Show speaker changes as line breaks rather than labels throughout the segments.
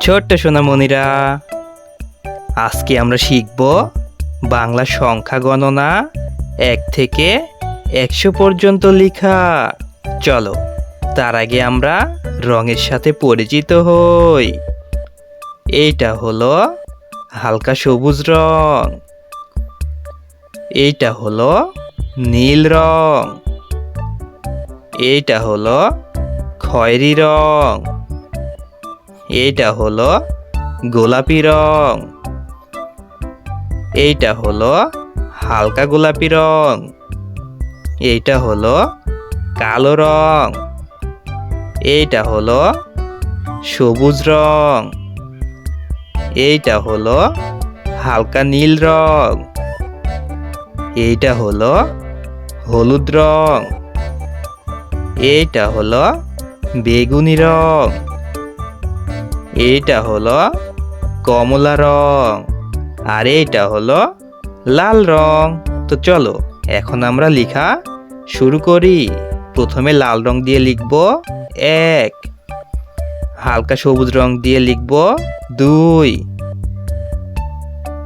ছোট্ট সোনামণিরা, আজকে আমরা শিখব বাংলা সংখ্যা গণনা ১ থেকে ১০০ পর্যন্ত লেখা। চলো, তার আগে আমরা রঙের সাথে পরিচিত হই। এইটা হলো হালকা সবুজ রং, এইটা হলো নীল রং, এইটা হলো খয়েরি রং, এইটা হলো গোলাপি রং, এইটা হলো হালকা গোলাপি রং, এইটা হলো কালো রং, এইটা হলো সবুজ রং, এইটা হলো হালকা নীল রং, এইটা হলো হলুদ রং, এইটা হলো বেগুনি রং, এইটা হলো কমলা রং, আর এইটা হলো লাল রং। তো চলো এখন আমরা লেখা শুরু করি। প্রথমে লাল রং দিয়ে লিখব ১, হালকা সবুজ রং দিয়ে লিখব ২,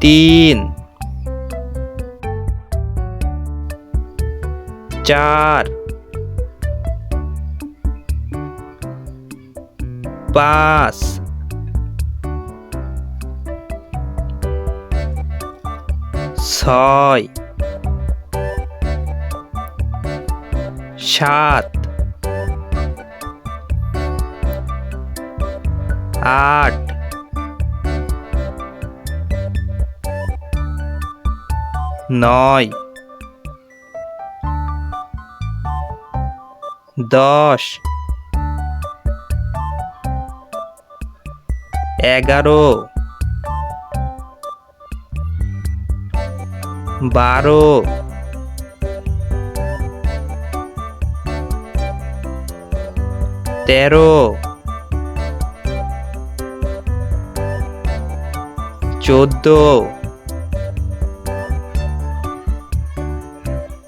৩, ৪, ৫, ৬, ৭, ৮, ৯, ১০, ১১, ১২, ১৩, ১৪,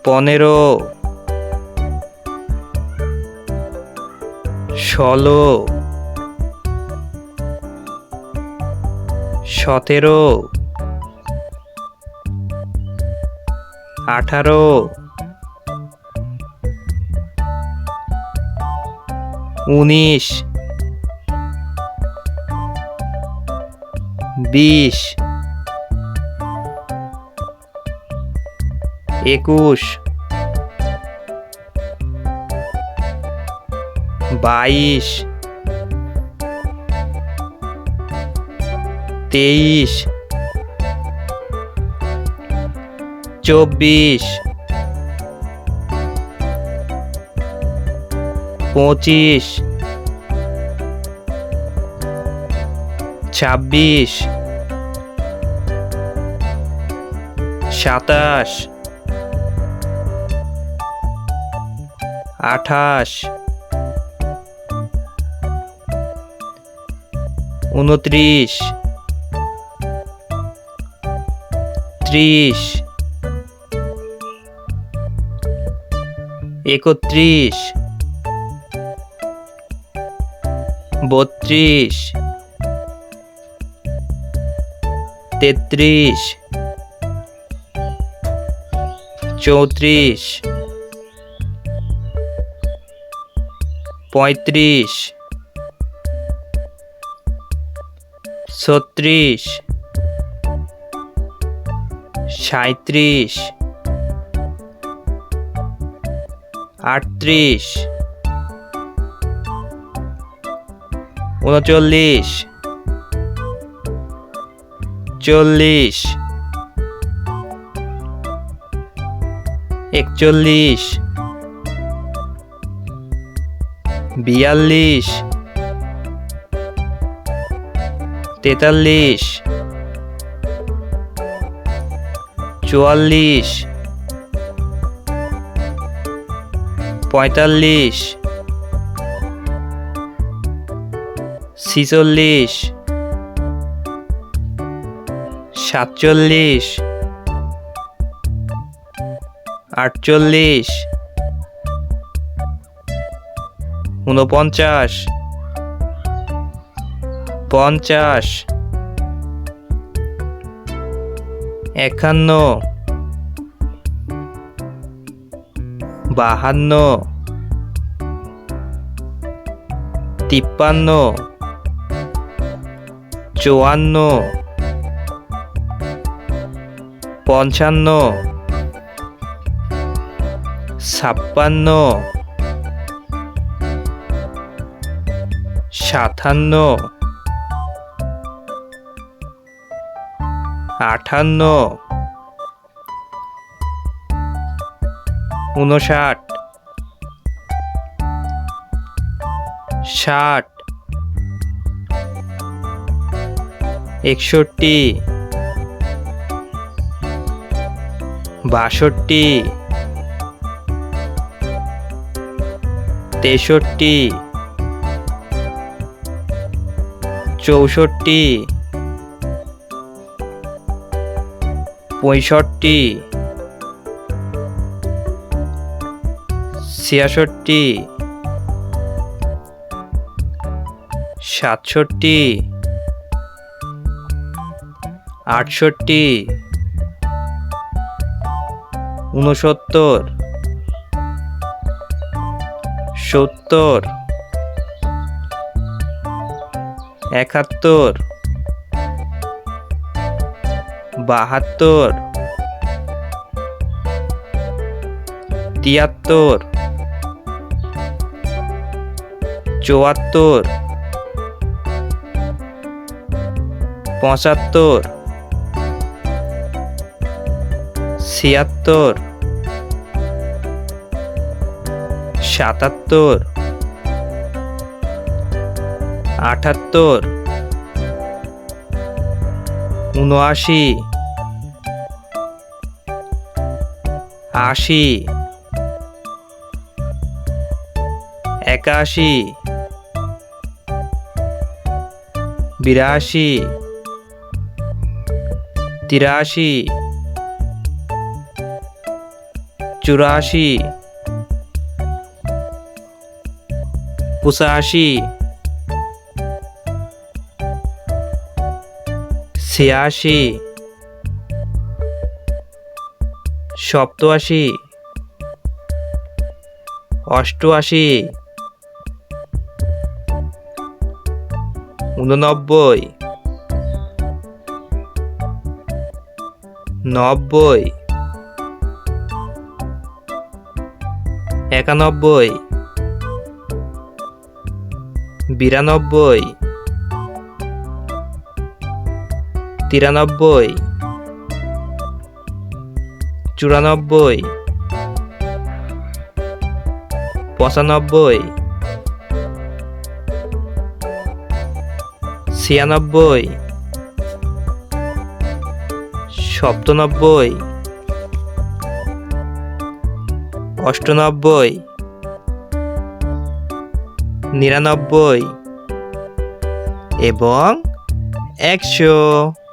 ১৫, ১৬, ১৭, ১৮, ১৯, ২০, ২১, ২২, ২৩, ২৪, ২৫, ২৬, ২৭, ২৮, ২৯, ৩০, ৩১, ৩২, ৩৩, ৩৪, ৩৫, ৩৬, ৩৭, ৩৮, ৩৯, ৪০, ৪১, ৪২, ৪৩, ৪৪, ৪৫, ৪৬, ৪৭, ৪৮, ৪৯, 50 51 52 53 54 55 56 57 58 59 60 61 62 63 64 65 66 67 68 69 70 71 72 73 74 75 76 77 78 79 80 81 82 83 84 85 86 87 88 89 90 91 92 93 94 95 96 97 98 99 এবং 100।